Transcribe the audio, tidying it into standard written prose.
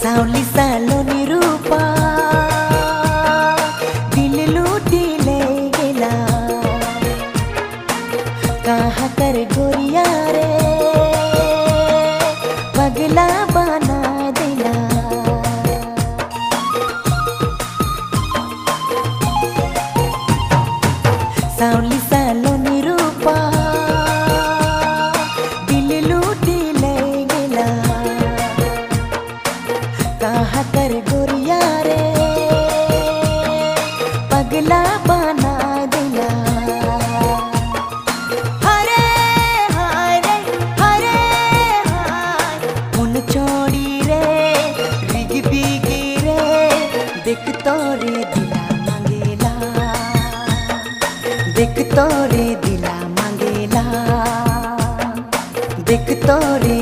सावली सालोनी रूपा दिल लूटी ले गेला कहाँ कर गोरिया रे पगला बना दिला। सावली सालोनी रूपा दिल लूटी ले गेला कहाँ कर गोरिया रे पगला बना दिला। हरे हरे हरे हाय उन छोड़ी रे रिग बिगी रे देख तोरे दिला मांगेला देख तोरे दिला मांगेला देख तोरे